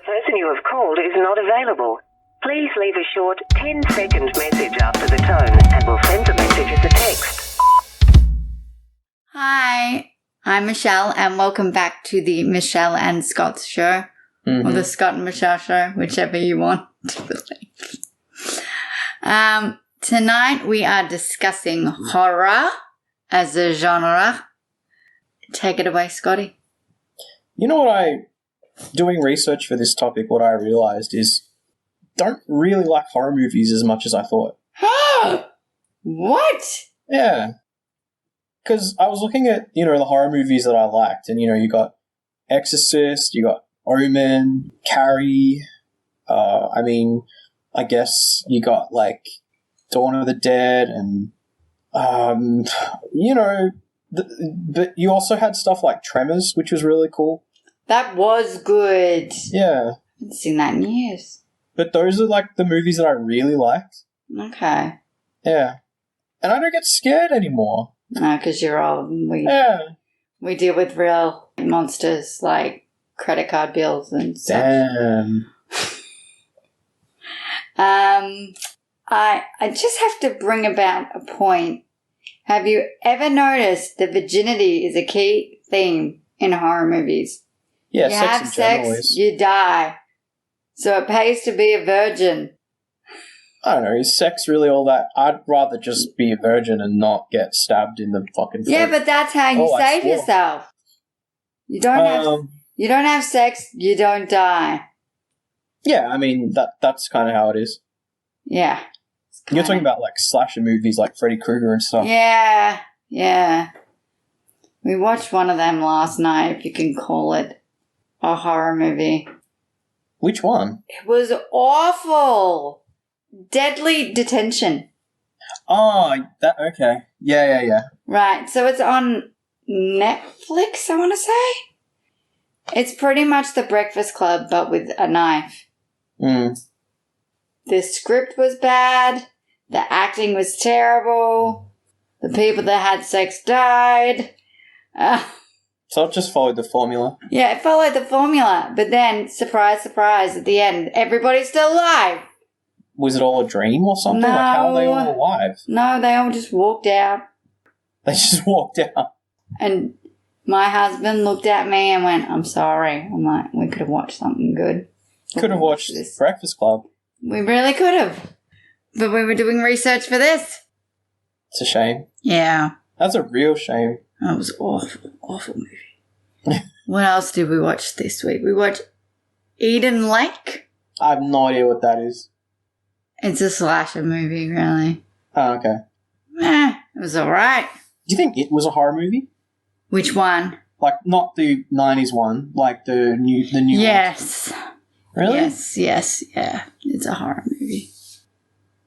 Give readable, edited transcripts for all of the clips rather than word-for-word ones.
person you have called is not available. Please leave a short 10-second message after the tone and we'll send the message as a text. Hi, I'm Michelle and welcome back to the Michelle and Scott show. Or the Scott and Michelle show, whichever you want to believe. Tonight we are discussing horror as a genre. Take it away, Scotty. You know what doing research for this topic, what I realised is don't really like horror movies as much as I thought. What? Yeah. Because I was looking at, the horror movies that I liked, and, you got Exorcist, you got Omen, Carrie, I guess you got, Dawn of the Dead, and, but you also had stuff like Tremors, which was really cool. That was good. Yeah. I haven't seen that in years. But those are, the movies that I really liked. Okay. Yeah. And I don't get scared anymore. No, because you're old. We deal with real monsters like credit card bills and stuff. Damn. I just have to bring about a point. Have you ever noticed that virginity is a key theme in horror movies? Yeah, you have sex, you die. So it pays to be a virgin. I don't know, is sex really all that? I'd rather just be a virgin and not get stabbed in the fucking face. Yeah, but that's how you save yourself. You don't have sex, you don't die. Yeah, that's kind of how it is. Yeah. You're talking about slasher movies like Freddy Krueger and stuff. Yeah. We watched one of them last night, if you can call it a horror movie. Which one? It was awful. Deadly Detention. Oh, okay. Yeah. Right, so it's on Netflix, I want to say. It's pretty much The Breakfast Club, but with a knife. The script was bad. The acting was terrible. The people that had sex died. So it just followed the formula. Yeah, it followed the formula. But then, surprise, surprise, at the end, everybody's still alive. Was it all a dream or something? No. How are they all alive? No, they all just walked out. They just walked out. And my husband looked at me and went, I'm sorry. I'm like, we could have watched something good. Could have watched this Breakfast Club. We really could have. But we were doing research for this. It's a shame. Yeah. That's a real shame. That was awful movie. What else did we watch this week? We watched Eden Lake. I have no idea what that is. It's a slasher movie, really. Oh, okay. It was alright. Do you think it was a horror movie? Which one? Not the 90s one, the new Yes. one. Really? Yes, yeah. It's a horror movie.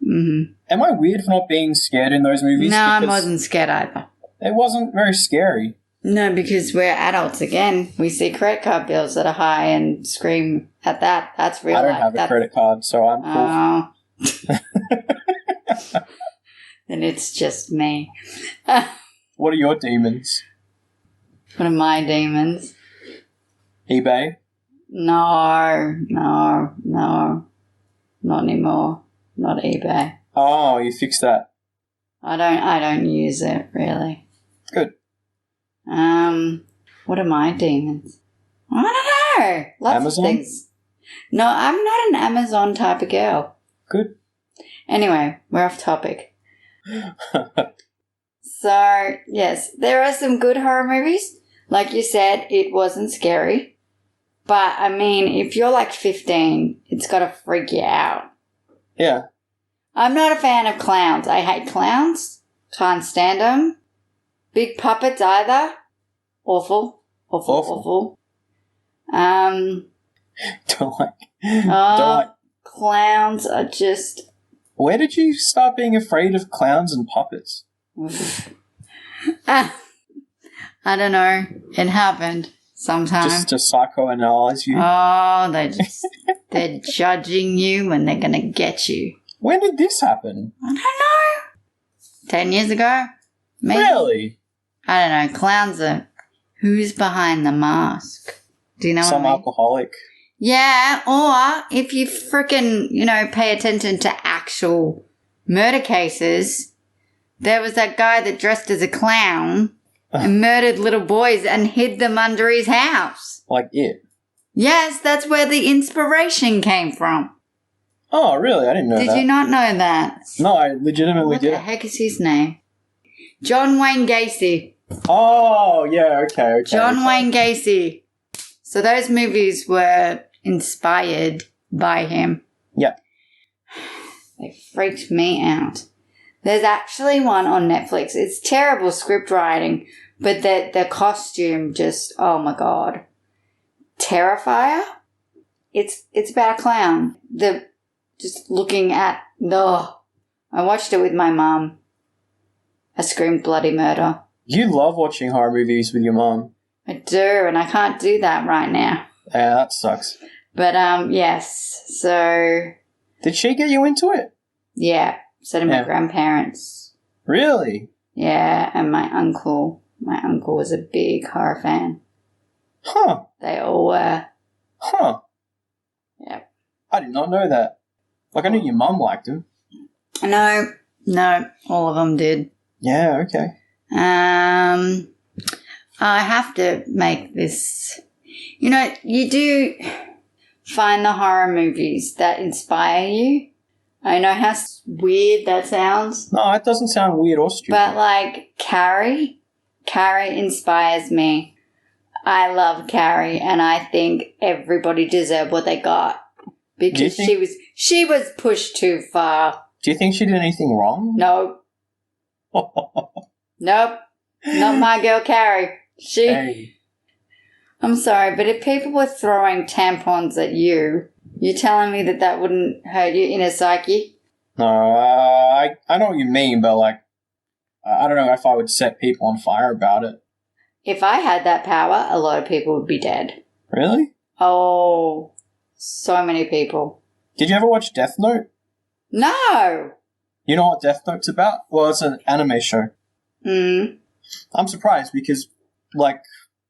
Mm-hmm. Am I weird for not being scared in those movies? No, I wasn't scared either. It wasn't very scary. No, because we're adults again. We see credit card bills that are high and scream at that. That's real. I don't have a credit card, so I'm cool. Then it's just me. What are your demons? What are my demons? eBay? No. Not anymore. Not eBay. Oh, you fixed that. I don't use it, really. Good. What are my demons? I don't know. Lots Amazon? of things. No, I'm not an Amazon type of girl. Good. Anyway, we're off topic. So, yes, there are some good horror movies. Like you said, it wasn't scary. But, if you're 15, it's got to freak you out. Yeah. I'm not a fan of clowns. I hate clowns. Can't stand them. Big puppets either. Awful. Don't like. Clowns are just... Where did you start being afraid of clowns and puppets? I don't know. It happened sometime. Just to psychoanalyze you? Oh, they're judging you and they're going to get you. When did this happen? I don't know. 10 years ago? Maybe. Really? I don't know. Clowns are... Who's behind the mask? Do you know Some what I mean? alcoholic. Yeah, or if you frickin', pay attention to actual murder cases, there was that guy that dressed as a clown and murdered little boys and hid them under his house. Like it. Yes, that's where the inspiration came from. Oh, really? I didn't know that. Did you not know that? No, I legitimately What the did. heck is his name? John Wayne Gacy. Oh, yeah, okay. John Wayne Gacy. So those movies were inspired by him. Yeah. They freaked me out. There's actually one on Netflix. It's terrible script writing, but the costume just, oh my God. Terrifier? It's about a clown. Just looking at, I watched it with my mum. I screamed bloody murder. You love watching horror movies with your mom. I do, and I can't do that right now. Yeah, that sucks. But, yes. So, Did she get you into it? yeah. So did my grandparents. Really? Yeah, and my uncle. My uncle was a big horror fan. Huh. They all were. Huh. Yeah. I did not know that. Like, I knew your mum liked him. No, all of them did. Yeah, okay. I have to make this. You do find the horror movies that inspire you. I know how weird that sounds. No, it doesn't sound weird or stupid. But, like, Carrie inspires me. I love Carrie, and I think everybody deserved what they got. Because she was pushed too far. Do you think she did anything wrong? Nope. Nope. Not my girl Carrie. Hey. I'm sorry, but if people were throwing tampons at you, you're telling me that wouldn't hurt your inner psyche? No, I know what you mean, but, like, I don't know if I would set people on fire about it. If I had that power, a lot of people would be dead. Really? Oh, so many people. Did you ever watch Death Note? No! You know what Death Note's about? Well, it's an anime show. I'm surprised because, like,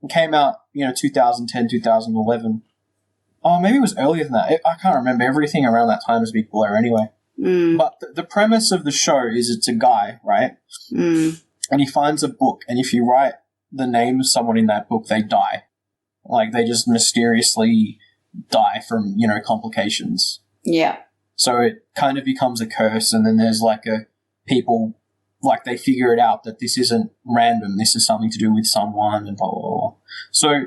it came out, 2010, 2011. Oh, maybe it was earlier than that. I can't remember. Everything around that time is a big blur anyway. But the premise of the show is it's a guy, right? And he finds a book, and if you write the name of someone in that book, they die. Like, they just mysteriously die from, complications. Yeah. So it kind of becomes a curse, and then there's, like, people, like, they figure it out that this isn't random, this is something to do with someone, and blah, blah, blah. So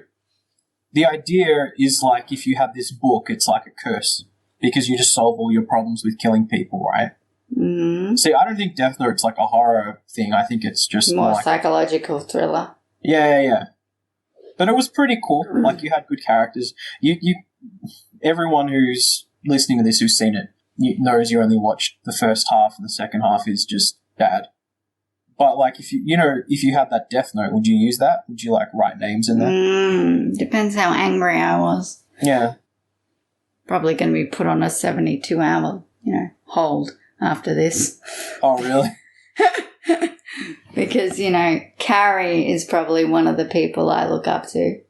the idea is, like, if you have this book, it's like a curse, because you just solve all your problems with killing people, right? See, I don't think Death Note's like a horror thing. I think it's just more like psychological thriller. Yeah. But it was pretty cool. Like, you had good characters. You everyone who's listening to this who's seen it knows you only watched the first half, and the second half is just bad. But, like, if you had that Death Note, would you use that? Would you, like, write names in there? Depends how angry I was. Yeah. Probably going to be put on a 72-hour, hold after this. Oh, really? Because, Carrie is probably one of the people I look up to.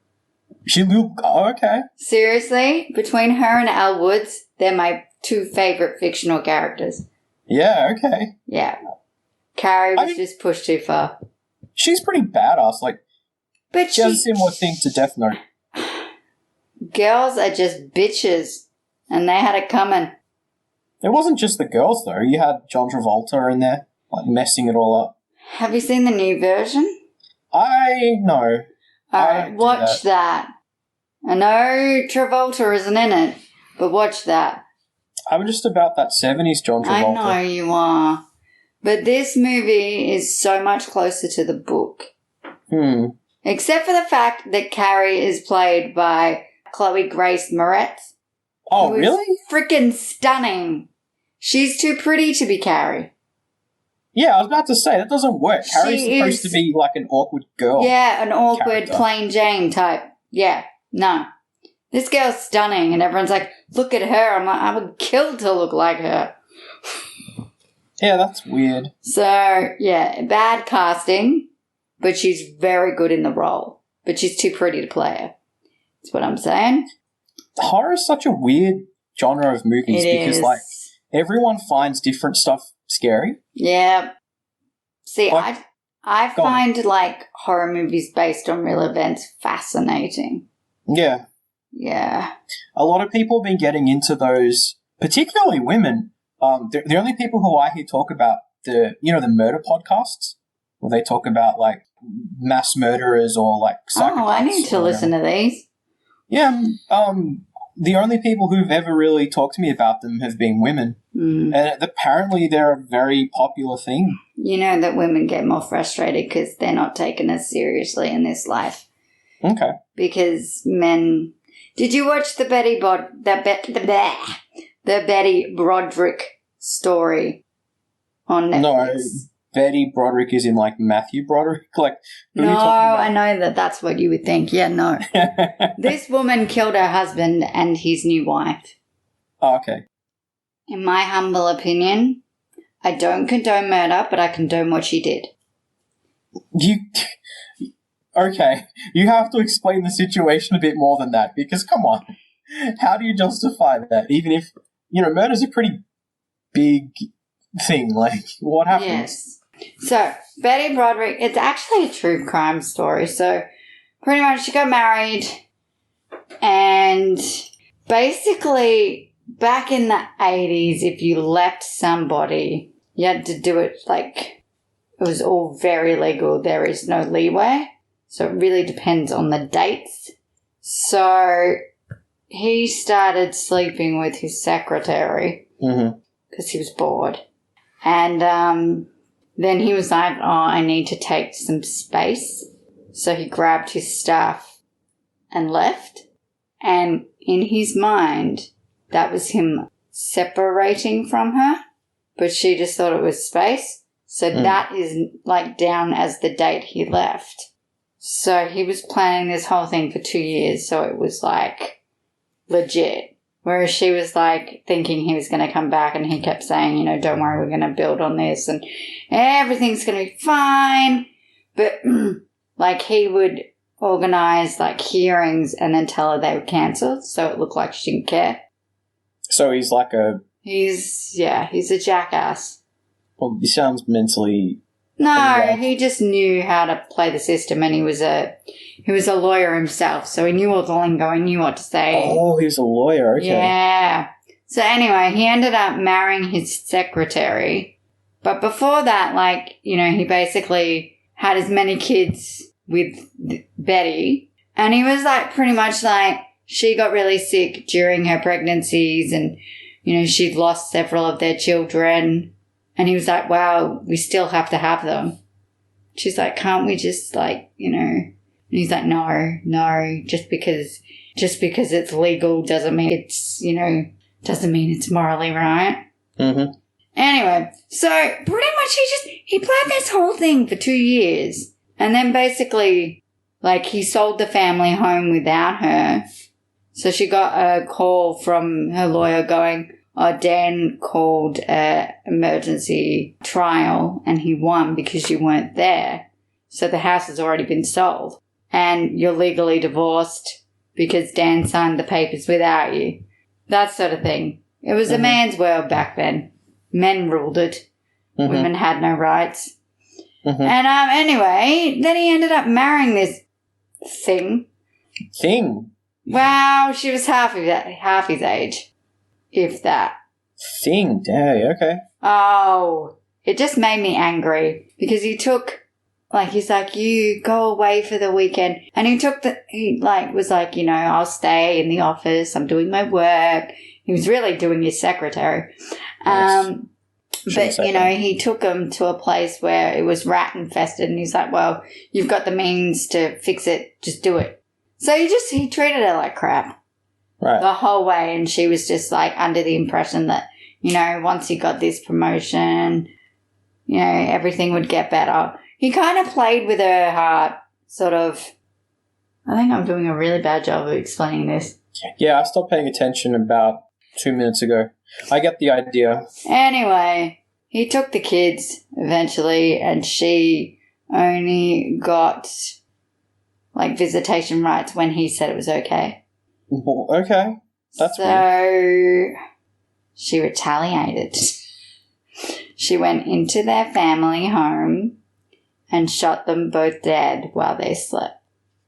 Oh, okay. Seriously? Between her and Elle Woods, they're my two favourite fictional characters. Yeah, okay. Yeah. Carrie was just pushed too far. She's pretty badass. Like, but she has a similar thing to Death Note. Girls are just bitches, and they had it coming. It wasn't just the girls, though. You had John Travolta in there, like, messing it all up. Have you seen the new version? No. Alright, watch that. I know Travolta isn't in it, but watch that. I'm just about that 70s John Travolta. I know you are. But this movie is so much closer to the book. Except for the fact that Carrie is played by Chloe Grace Moretz. Oh, really? Freaking stunning. She's too pretty to be Carrie. Yeah, I was about to say, that doesn't work. Carrie's supposed to be like an awkward girl. Yeah, an awkward character. plain Jane type. Yeah, no. This girl's stunning, and everyone's like, look at her. I'm like, I would kill to look like her. Yeah, that's weird. So, yeah, bad casting, but she's very good in the role. But she's too pretty to play her. That's what I'm saying. horror is such a weird genre of movies because, like, everyone finds different stuff scary. Yeah. See, Like- I Go on. find, like, horror movies based on real events fascinating. Yeah. Yeah. A lot of people have been getting into those, particularly women. The only people who I hear talk about the murder podcasts, where they talk about, like, mass murderers or, like, psychopaths. Oh, I need to or listen whatever. to these. Yeah, the only people who've ever really talked to me about them have been women. Mm. And apparently they're a very popular thing. You know that women get more frustrated because they're not taken as seriously in this life. Okay. Because men... Did you watch the Betty Broderick story on Netflix? No, Betty Broderick is in, like, Matthew Broderick? Like, who are you No, talking I know that that's what you would think. Yeah, no. about? This woman killed her husband and his new wife. Oh, okay. In my humble opinion, I don't condone murder, but I condone what she did. Okay, you have to explain the situation a bit more than that, because come on, how do you justify that? Even if, murder's a pretty big thing, like, what happens? Yes. So, Betty Broderick, it's actually a true crime story. So, pretty much she got married and basically back in the 80s, if you left somebody, you had to do it like, it was all very legal. There is no leeway. So it really depends on the dates. So he started sleeping with his secretary because he was bored. And then he was like, oh, I need to take some space. So he grabbed his stuff and left. And in his mind, that was him separating from her. But she just thought it was space. So that is like down as the date he left. So he was planning this whole thing for 2 years, so it was like legit. Whereas she was like thinking he was going to come back, and he kept saying, don't worry, we're going to build on this and everything's going to be fine. But like he would organize like hearings and then tell her they were cancelled, so it looked like she didn't care. So he's like he's a jackass. well, he sounds mentally... No, he just knew how to play the system, and he was a lawyer himself, so he knew all the lingo, he knew what to say. Oh, he was a lawyer, okay. Yeah. So anyway, he ended up marrying his secretary, but before that, like, he basically had as many kids with Betty, and he was like pretty much like, she got really sick during her pregnancies, and, she'd lost several of their children. And he was like, wow, we still have to have them. She's like, can't we just And he's like, no, just because it's legal doesn't mean it's, doesn't mean it's morally right. Mm-hmm. Anyway, so pretty much he planned this whole thing for 2 years. And then basically, like, he sold the family home without her. So she got a call from her lawyer going, Dan called an emergency trial and he won because you weren't there. So the house has already been sold. And you're legally divorced because Dan signed the papers without you. That sort of thing. It was a man's world back then. Men ruled it. Women had no rights. And anyway, then he ended up marrying this thing. Well, she was half his age. If that. Day, okay. Oh, it just made me angry because he's like, you go away for the weekend. And he was like, I'll stay in the office. I'm doing my work. He was really doing his secretary. But, he took him to a place where it was rat infested. And he's like, well, you've got the means to fix it. Just do it. So he treated her like crap. Right. The whole way, and she was just like under the impression that, once he got this promotion, everything would get better. He kind of played with her heart, sort of. I think I'm doing a really bad job of explaining this. Yeah, I stopped paying attention about 2 minutes ago. I get the idea. Anyway, he took the kids eventually, and she only got like visitation rights when he said it was okay. Well, okay. That's so weird. she retaliated. She went into their family home and shot them both dead while they slept.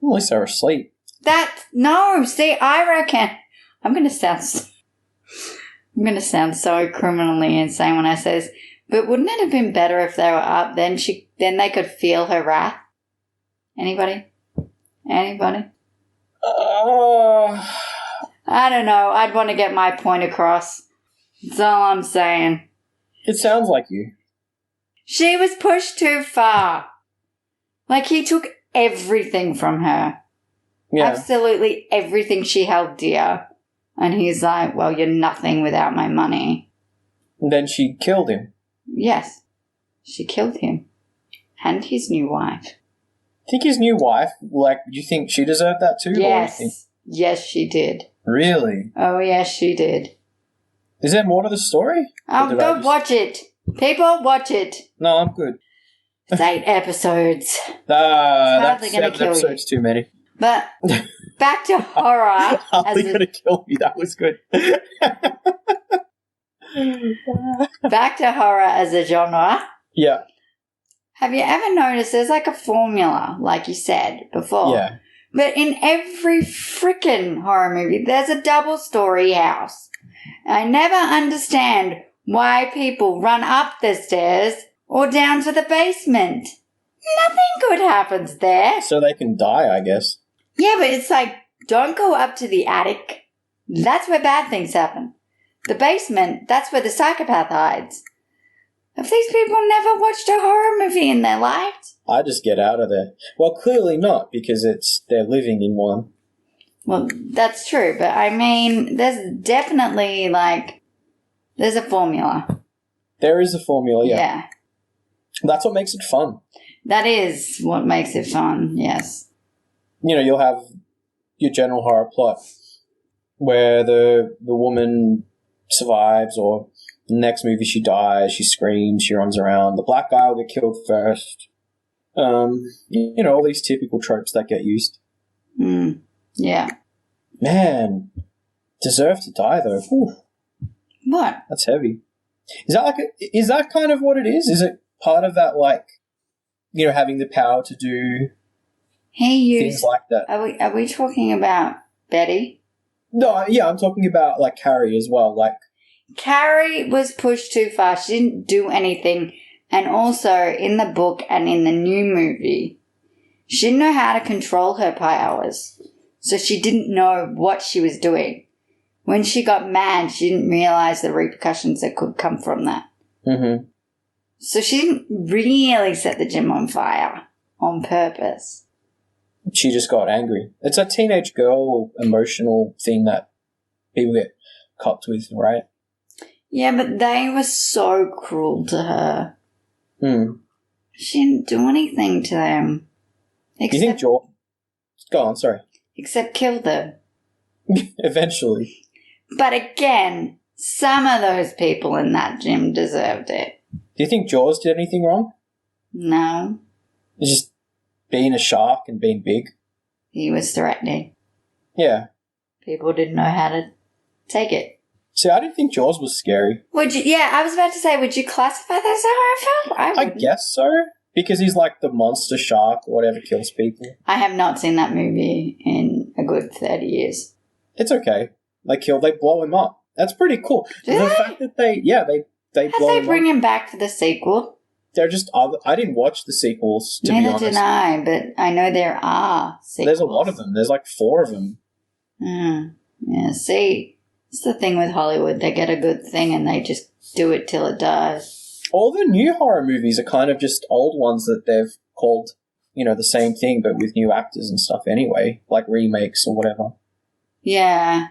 At least they were asleep. I reckon I'm going to sound so criminally insane when I say this, but wouldn't it have been better if they were up? Then they could feel her wrath. Anybody? Uh, I don't know. I'd want to get my point across. That's all I'm saying. it sounds like you. She was pushed too far. Like, he took everything from her. Yeah. Absolutely everything she held dear. And he's like, well, you're nothing without my money. And then she killed him. Yes. She killed him. And his new wife. Think his new wife, like, do you think she deserved that too? Or do you think- Yes. Yes, she did. Really? Oh, yes, she did. Is there more to the story? Or Oh, did go I just- watch it. People, watch it. No, I'm good. It's 8 episodes. That's hardly gonna 7 kill you. episodes too many. But back to horror. Hardly as a- gonna kill me. That was good. back to horror as a genre. Yeah. Have you ever noticed there's like a formula, like you said before? Yeah. But in every freaking horror movie, there's a double story house. I never understand why people run up the stairs or down to the basement. Nothing good happens there. So they can die, I guess. Yeah, but it's like, don't go up to the attic. That's where bad things happen. The basement, that's where the psychopath hides. Have these people never watched a horror movie in their lives? I just get out of there. Well, clearly not, because they're living in one. Well, that's true, but I mean, there's definitely, there's a formula. There is a formula, yeah. Yeah. That's what makes it fun. That is what makes it fun, yes. You know, you'll have your general horror plot where the woman survives, or the next movie she dies, she screams, she runs around. The black guy will get killed first. You know, all these typical tropes that get used. Yeah. Man, deserve to die though. Whew, What? that's heavy. Is that kind of what it is? Is it part of that, like, you know, having the power to do He things used... like that? Are we talking about Betty? No, yeah, I'm talking about, like, Carrie as well. Like, Carrie was pushed too far. She didn't do anything. And also, in the book and in the new movie, she didn't know how to control her powers. So she didn't know what she was doing. When she got mad, she didn't realize the repercussions that could come from that. mm-hmm. So she didn't really set the gym on fire on purpose. She just got angry. It's a teenage girl emotional thing that people get copped with, right? Yeah, but they were so cruel to her. She didn't do anything to them. Do you think Go on, sorry. Except kill them. Eventually. But again, some of those people in that gym deserved it. Do you think Jaws did anything wrong? No, It's just being a shark and being big? he was threatening. Yeah. People didn't know how to take it. See, I didn't think Jaws was scary. Would you? Yeah, I was about to say, would you classify that as a horror film? I wouldn't. guess so. Because he's like the monster shark or whatever kills people. I have not seen that movie in a good 30 years. It's okay. They blow him up. That's pretty cool. Do the they? fact that they How'd blow they him bring up. him back for the sequel? They're just other. I didn't watch the sequels, to be Neither honest. did I, but I know there are sequels. There's a lot of them. There's like 4 of them. Yeah, see, it's the thing with Hollywood. They get a good thing and they just do it till it dies. All the new horror movies are kind of just old ones that they've called, you know, the same thing but with new actors and stuff anyway, like remakes or whatever. Yeah.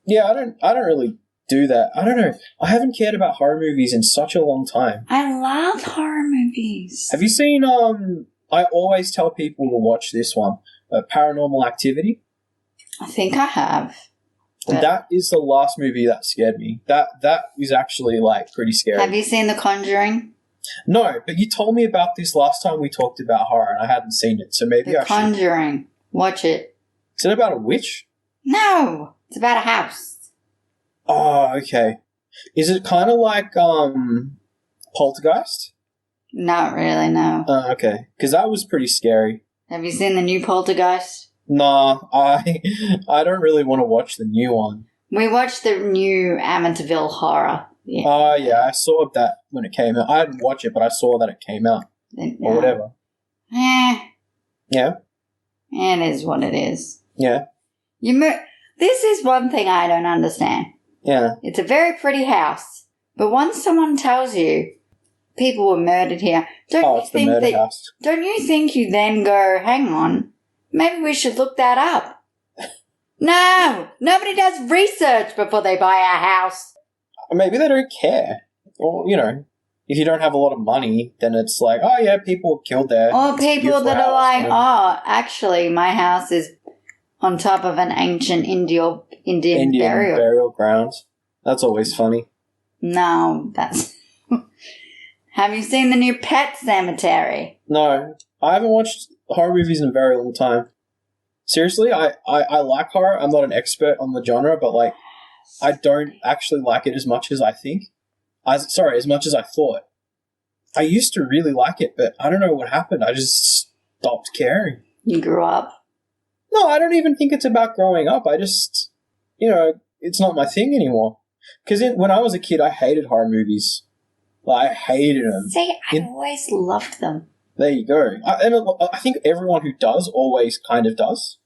Yeah, I don't really do that. I don't know. I haven't cared about horror movies in such a long time. I love horror movies. Have you seen I always tell people to watch this one, Paranormal Activity? I think I have. But That is the last movie that scared me. That is actually like pretty scary. have you seen The Conjuring? No, but you told me about this last time we talked about horror and I hadn't seen it, so maybe The I should. Conjuring. Watch it. Is it about a witch? No, it's about a house. Oh, okay. Is it kind of like Poltergeist? Not really, no. Oh, okay. Because that was pretty scary. Have you seen the new Poltergeist? Nah, I don't really want to watch the new one. We watched the new Amityville Horror. Yeah. Oh, yeah, I saw that when it came out. I didn't watch it, but I saw that it came out. Or whatever. Yeah, Yeah? it is what it is. Yeah. This is one thing I don't understand. Yeah. It's a very pretty house, but once someone tells you people were murdered here, don't you think you then go, hang on, maybe we should look that up? No, nobody does research before they buy a house. Maybe they don't care. Or, if you don't have a lot of money, then it's like, oh yeah, people were killed there. Or people that are like, oh, actually, my house is on top of an ancient Indian burial grounds. That's always funny. No, that's... Have you seen the new Pet Cemetery? No, I haven't watched horror movies in a very long time. Seriously, I like horror. I'm not an expert on the genre, but like, I don't actually like it as much as I think. As much as I thought. I used to really like it, but I don't know what happened. I just stopped caring. You grew up? No, I don't even think it's about growing up. I just, it's not my thing anymore. Because when I was a kid, I hated horror movies. Like, I hated them. See, I always loved them. There you go. I think everyone who does always kind of does.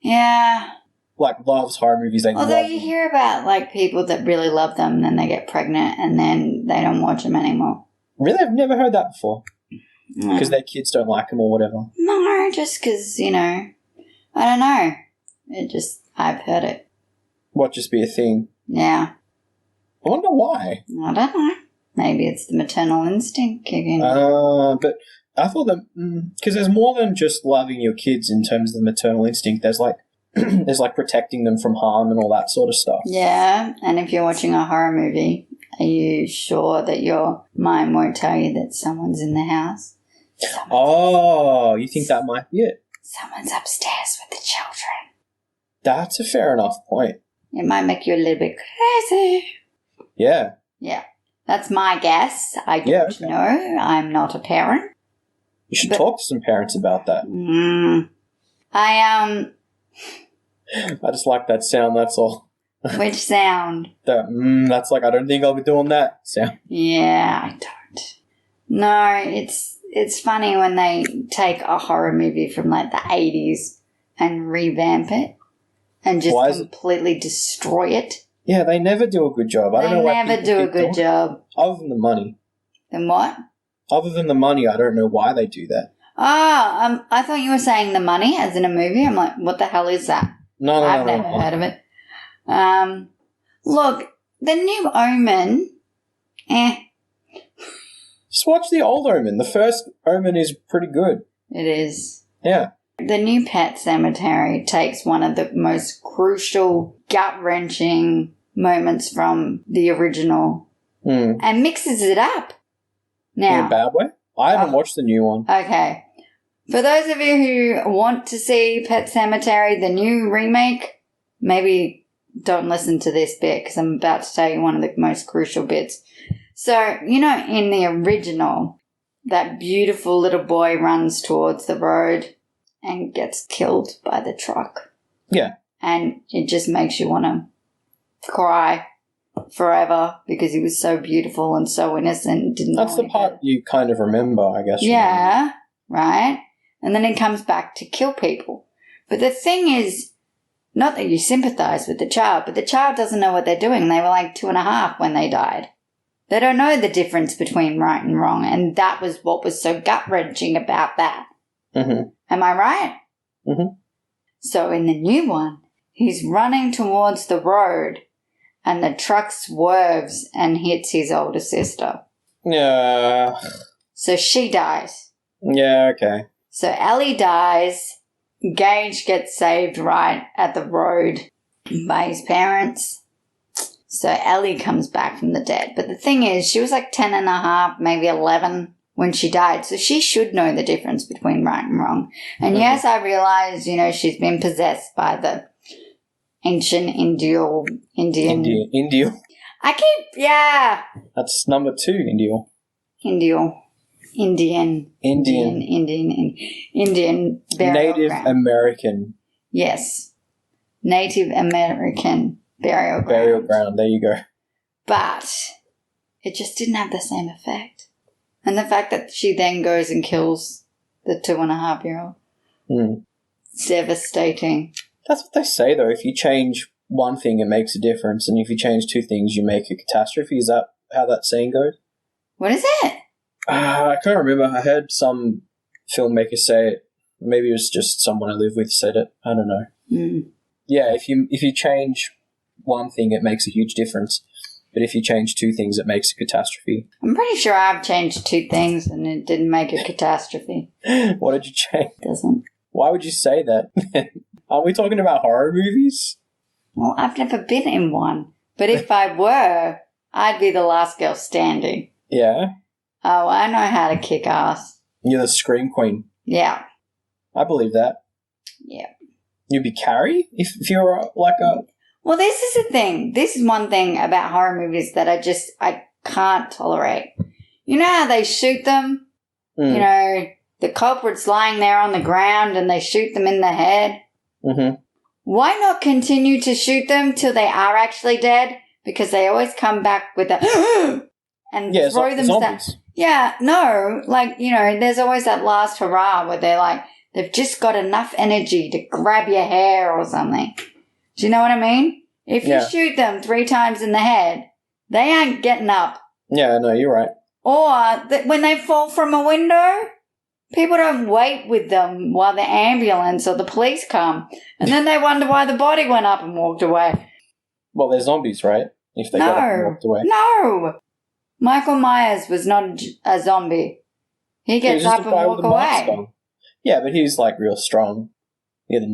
Yeah. Like, loves horror movies. Although you hear about, like, people that really love them, then they get pregnant, and then they don't watch them anymore. Really? I've never heard that before. Because their kids don't like them or whatever. No, just because, I don't know. I've heard it. What, just be a thing? Yeah. I wonder why. I don't know. Maybe it's the maternal instinct kicking. But I thought that... Because there's more than just loving your kids in terms of the maternal instinct. There's, like, protecting them from harm and all that sort of stuff. Yeah, and if you're watching a horror movie, are you sure that your mind won't tell you that someone's in the house? You think that might be it? Someone's upstairs with the children. That's a fair enough point. It might make you a little bit crazy. Yeah. Yeah. That's my guess. I don't know. I'm not a parent. You should talk to some parents about that. I just like that sound, that's all. Which sound? That's like, I don't think I'll be doing that sound. Yeah, I don't. No, it's funny when they take a horror movie from like the 80s and revamp it and just completely destroy it. Yeah, they never do a good job. I don't know why they never do a good job. Other than the money. Then what? Other than the money, I don't know why they do that. I thought you were saying the money as in a movie. I'm like, what the hell is that? No. I've never heard of it. Look, the new Omen, Just watch the old Omen. The first Omen is pretty good. It is. Yeah. The new Pet Cemetery takes one of the most crucial, gut-wrenching moments from the original and mixes it up. Now, in a bad way? I haven't watched the new one. Okay. For those of you who want to see Pet Sematary, the new remake, maybe don't listen to this bit because I'm about to tell you one of the most crucial bits. So, in the original, that beautiful little boy runs towards the road and gets killed by the truck. Yeah. And it just makes you want to cry forever because he was so beautiful and so innocent. That's the part you kind of remember, I guess. Yeah, right? And then he comes back to kill people. But the thing is, not that you sympathize with the child, but the child doesn't know what they're doing. They were like 2.5 when they died. They don't know the difference between right and wrong, and that was what was so gut-wrenching about that. Mm-hmm. Am I right? Mm-hmm. So in the new one, he's running towards the road, and the truck swerves and hits his older sister. Yeah. So she dies. Yeah, okay. So Ellie dies. Gage gets saved right at the road by his parents. So Ellie comes back from the dead. But the thing is, she was like 10.5, maybe 11 when she died. So she should know the difference between right and wrong. And yes, I realize, she's been possessed by the ancient Indian. India. Yeah. That's number 2, India. Indian burial Native ground. American Yes. Native American burial ground. burial ground. There you go. But it just didn't have the same effect. And the fact that she then goes and kills the 2.5-year-old. It's devastating. That's what they say, though. If you change one thing, it makes a difference. And if you change 2 things, you make a catastrophe. Is that how that saying goes? What is it? I can't remember. I heard some filmmaker say it. Maybe it was just someone I live with said it. I don't know. Yeah, if you change one thing, it makes a huge difference. But if you change 2 things, it makes a catastrophe. I'm pretty sure I've changed 2 things and it didn't make a catastrophe. What did you change? It doesn't. Why would you say that? Are we talking about horror movies? Well, I've never been in one. But if I were, I'd be the last girl standing. Yeah. Oh, I know how to kick ass. You're the Scream Queen. Yeah. I believe that. Yeah. You'd be Carrie if you were like a... Well, this is the thing. This is one thing about horror movies that I can't tolerate. You know how they shoot them? You know, the culprit's lying there on the ground and they shoot them in the head? Mm-hmm. Why not continue to shoot them till they are actually dead? Because they always come back with a and throw them zombies. Yeah, no, like, you know, there's always that last hurrah where they're like, they've just got enough energy to grab your hair or something. Do you know what I mean? If you shoot them 3 times in the head, they ain't getting up. Yeah, no, you're right. Or when they fall from a window, people don't wait with them while the ambulance or the police come. And then they wonder why the body went up and walked away. Well, they're zombies, right? If they got up and walked away. No. Michael Myers was not a zombie. He gets up and walk away. Yeah, but he's like real strong.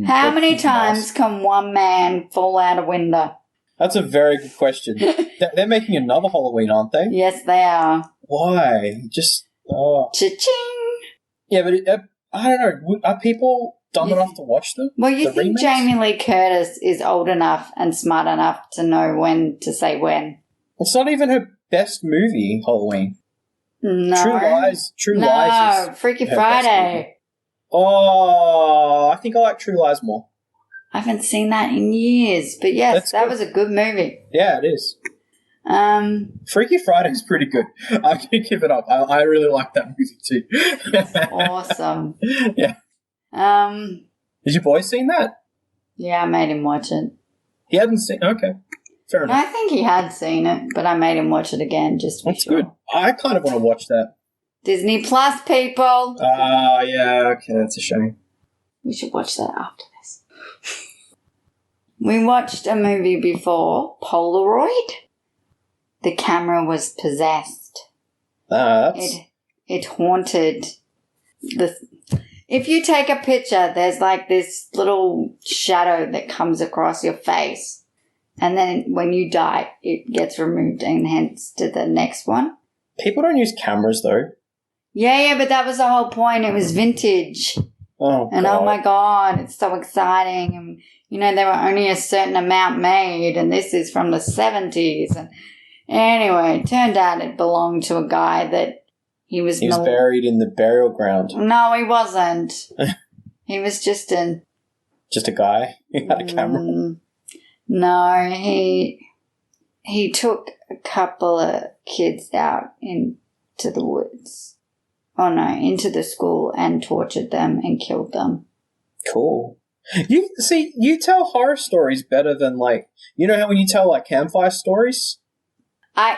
How many times can one man fall out a window? That's a very good question. They're making another Halloween, aren't they? Yes, they are. Why? Just Cha-ching! Yeah, but I don't know. Are people dumb enough to watch them? Well, you think remakes? Jamie Lee Curtis is old enough and smart enough to know when to say when? It's not even her best movie, Halloween. No. True Lies is Freaky her Friday. Oh, I think I like True Lies more. I haven't seen that in years, but yes, that was a good movie. Yeah, it is. Freaky Friday is pretty good. I can give it up. I really like that movie too. Awesome. Yeah. Has your boy seen that? Yeah, I made him watch it. He hadn't seen. Okay, fair enough. I think he had seen it, but I made him watch it again just to be That's good. I kind of want to watch that. Disney Plus, people. Yeah. Okay, that's a shame. We should watch that after this. We watched a movie before, Polaroid. The camera was possessed. It haunted the... If you take a picture, there's like this little shadow that comes across your face. And then when you die, it gets removed and hence to the next one. People don't use cameras, though. Yeah, but that was the whole point. It was vintage. Oh, and God. oh my God, it's so exciting. And, you know, there were only a certain amount made, and this is from the 70s. And anyway, it turned out it belonged to a guy that he was buried in the burial ground. No, he wasn't. He was just a guy who had a camera. No, he took a couple of kids out into the woods. Oh no, into the school and tortured them and killed them. Cool. You tell horror stories better than you know how when you tell campfire stories?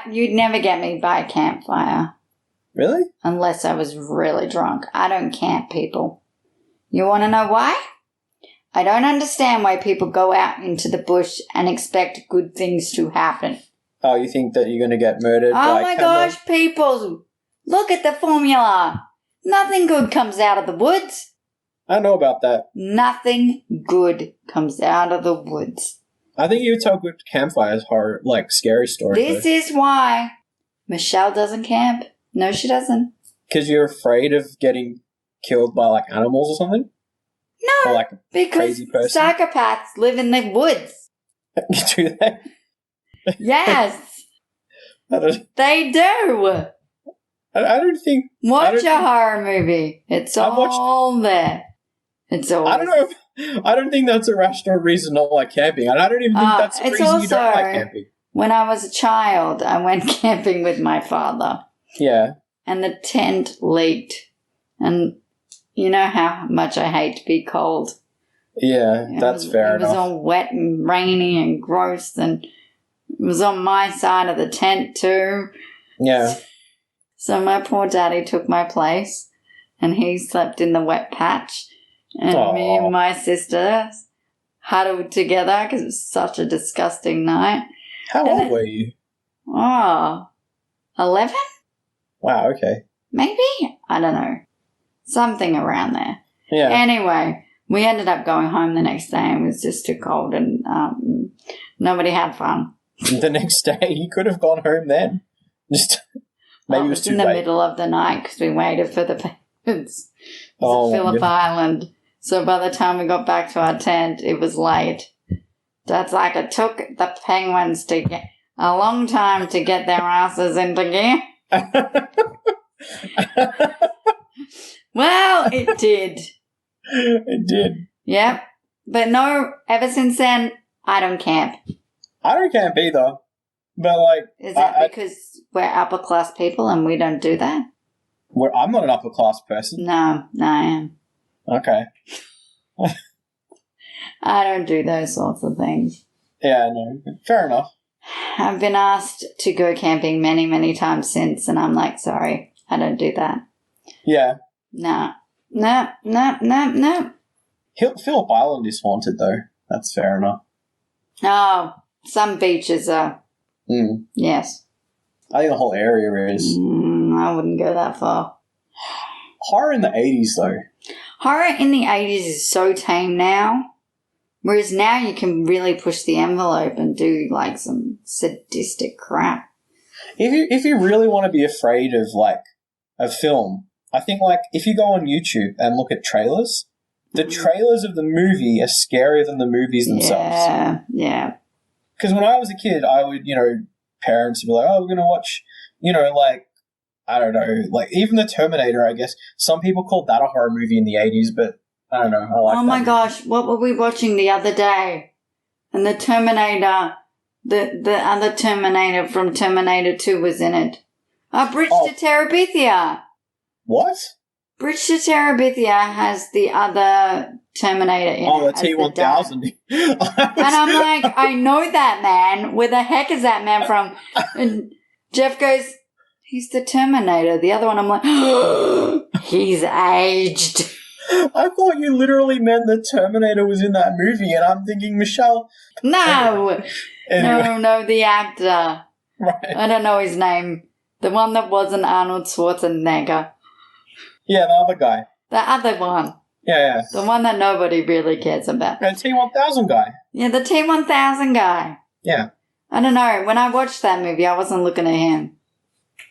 You'd never get me by a campfire. Really? Unless I was really drunk. I don't camp, people. You want to know why? I don't understand why people go out into the bush and expect good things to happen. Oh, you think that you're going to get murdered? Oh my gosh, people. Look at the formula. Nothing good comes out of the woods. I know about that. Nothing good comes out of the woods. I think you tell good campfires horror, scary stories. This is why Michelle doesn't camp. No, she doesn't. Because you're afraid of getting killed by animals or something? No, or, because crazy person? psychopaths live in the woods. Do they? Yes, I don't, they do. I don't think. Watch don't a horror movie. It's I've watched- all there. It's all. I don't know. I don't think that's a rational reason not like camping, and I don't even think that's a it's reason you don't also- like camping. When I was a child, I went camping with my father, Yeah. and the tent leaked. And you know how much I hate to be cold. Yeah, that's fair It was enough. all wet and rainy and gross, and it was on my side of the tent too. Yeah. So my poor daddy took my place, and he slept in the wet patch, and me Aw. and my sister huddled together because it was such a disgusting night. How And old then- were you? Oh, 11? Wow, okay. Maybe? I don't know. Something around there. Yeah. Anyway, we ended up going home the next day, and it was just too cold, and nobody had fun. The next day, you could have gone home then. Just maybe it was too in the late. middle of the night because we waited for the penguins. It Oh, was my Phillip goodness. Island. So by the time we got back to our tent, it was late. That's like it took the penguins to get a long time to get their asses into gear. Well, it did. It did. Yep. But no, ever since then, I don't camp. I don't camp either. But, like, Is that I- because we're upper class people and we don't do that? I'm not an upper class person. No, I am. Okay. I don't do those sorts of things. Yeah, no. Fair enough. I've been asked to go camping many, many times since, and I'm like, sorry, I don't do that. Yeah. No. Phillip Island is haunted, though. That's fair enough. Oh, some beaches are. Mm. Yes. I think the whole area is. I wouldn't go that far. Horror in the 80s, though. Horror in the 80s is so tame now. Whereas now you can really push the envelope and do, like, some sadistic crap. If you really want to be afraid of, like, a film, I think, like, if you go on YouTube and look at trailers, the trailers of the movie are scarier than the movies themselves. Yeah. Because when I was a kid, I would, parents would be like, oh, we're going to watch, like, I don't know, like, even The Terminator, I guess. Some people called that a horror movie in the 80s, but I don't know. I like Oh that my movie. gosh, what were we watching the other day? And the Terminator, the other Terminator from Terminator 2 was in it. Bridge Oh. to Terabithia. What? Bridge to Terabithia has the other Terminator in Oh, it. the as dad. T-1000. And I'm like, I know that man. Where the heck is that man from? And Jeff goes, he's the Terminator. The other one, I'm like, he's aged. I thought you literally meant the Terminator was in that movie, and I'm thinking, Michelle. No. Anyway, No, the actor. right. I don't know his name. The one that wasn't Arnold Schwarzenegger. Yeah, the other guy. The other one. Yeah. The one that nobody really cares about. The T-1000 guy. Yeah, the T-1000 guy. Yeah. I don't know. When I watched that movie, I wasn't looking at him.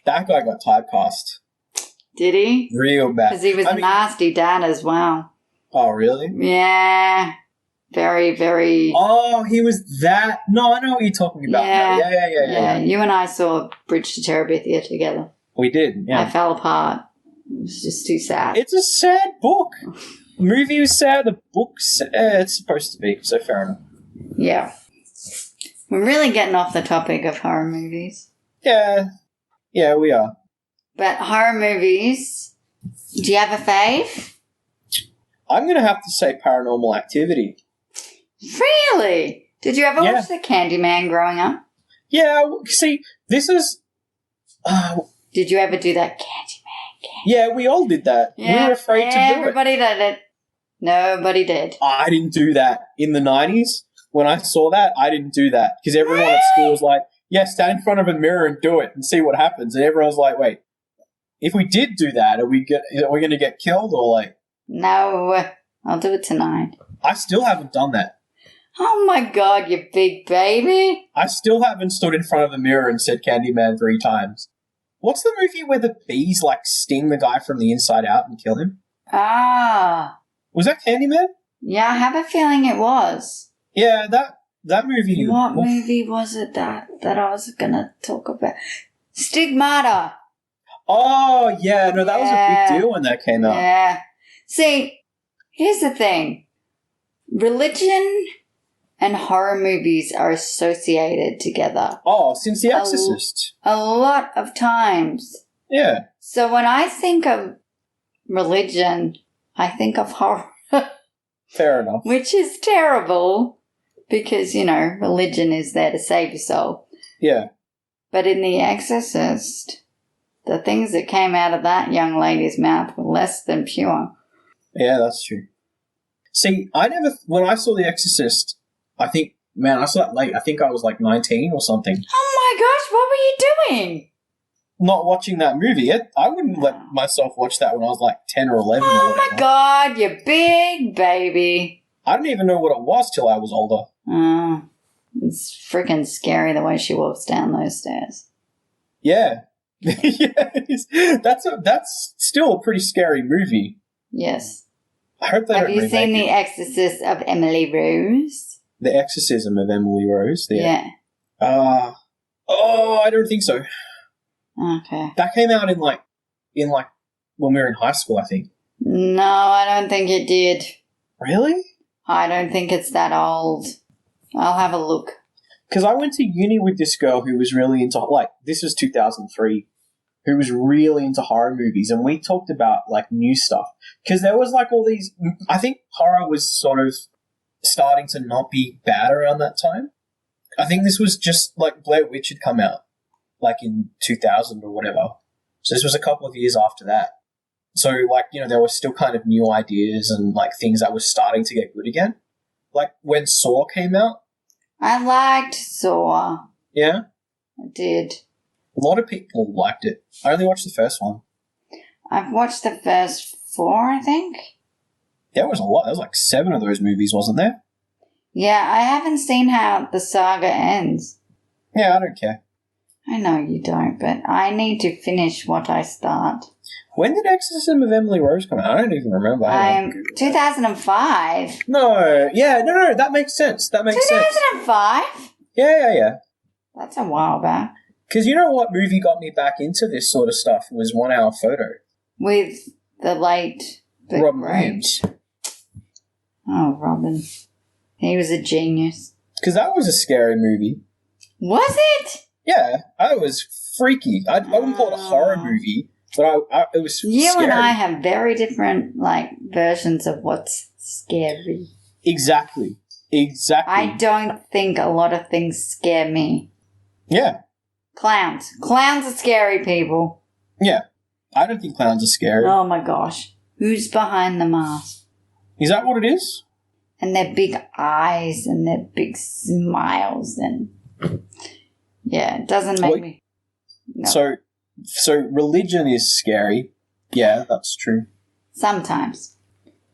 That guy got typecast. Did he? Real bad. Because he was I a mean- nasty dad as well. Oh, really? Yeah. Very, very... Oh, he was that. No, I know what you're talking about. Yeah. Yeah. You and I saw Bridge to Terabithia together. We did, I yeah. fell apart. It was just too sad. It's a sad book. The movie was sad, the book's it's supposed to be, so fair enough. Yeah. We're really getting off the topic of horror movies. Yeah, we are. But horror movies, do you have a fave? I'm going to have to say Paranormal Activity. Really? Did you ever Yeah. watch the Candyman growing up? Yeah, see, this is... Did you ever do that Candyman? yeah, we all did that. We were afraid to do it. Everybody did it. Nobody did. I didn't do that. In the 90s, when I saw that, I didn't do that. Because everyone at school was like, yeah, stand in front of a mirror and do it and see what happens. And everyone was like, wait, if we did do that, are we going to get killed? Or like, No, I'll do it tonight. I still haven't done that. Oh my god, you big baby. I still haven't stood in front of a mirror and said Candyman 3 times. What's the movie where the bees like sting the guy from the inside out and kill him? Ah. Was that Candyman? Yeah, I have a feeling it was. Yeah, that movie. What movie was it that I was gonna talk about? Stigmata. Oh yeah, no, that was a big deal when that came out. Yeah. See, here's the thing. Religion and horror movies are associated together. Oh, since The Exorcist. A lot of times. Yeah. So when I think of religion, I think of horror. Fair enough. Which is terrible because, religion is there to save your soul. Yeah. But in The Exorcist, the things that came out of that young lady's mouth were less than pure. Yeah, that's true. See, when I saw The Exorcist, I saw that late. I think I was like 19 or something. Oh my gosh, what were you doing? Not watching that movie. I wouldn't let myself watch that when I was like 10 or 11 or Oh whatever. my god, you big baby. I didn't even know what it was till I was older. Oh, it's freaking scary the way she walks down those stairs. Yeah. Yeah, that's still a pretty scary movie. Yes. I hope they Have don't you remake seen it. The Exorcist of Emily Rose? The Exorcism of Emily Rose? Yeah. I don't think so. Okay. That came out in like when we were in high school, I think. No, I don't think it did. Really? I don't think it's that old. I'll have a look. Because I went to uni with this girl who was really into, this was 2003, who was really into horror movies, and we talked about, new stuff. Because there was, all these, I think horror was sort of starting to not be bad around that time. I think this was just, Blair Witch had come out, in 2000 or whatever. So this was a couple of years after that. So, there were still kind of new ideas and, things that were starting to get good again. When Saw came out. I liked Saw. Yeah? I did. A lot of people liked it. I only watched the first one. I've watched the first 4, I think. There was a lot. There was 7 of those movies, wasn't there? Yeah, I haven't seen how the saga ends. Yeah, I don't care. I know you don't, but I need to finish what I start. When did Exorcism of Emily Rose come out? I don't even remember. 2005. No, that makes sense. 2005? Yeah. That's a while back. Because you know what movie got me back into this sort of stuff was 1 Hour Photo. With the late... Robin Williams. Oh, Robin. He was a genius. Because that was a scary movie. Was it? Yeah, it was freaky. I wouldn't call it a horror movie, but it was scary. You and I have very different, versions of what's scary. Exactly. I don't think a lot of things scare me. Yeah. Clowns. Clowns are scary, people. Yeah. I don't think clowns are scary. Oh my gosh. Who's behind the mask? Is that what it is? And their big eyes and their big smiles and... Yeah, it doesn't make me... No. So religion is scary. Yeah, that's true. Sometimes.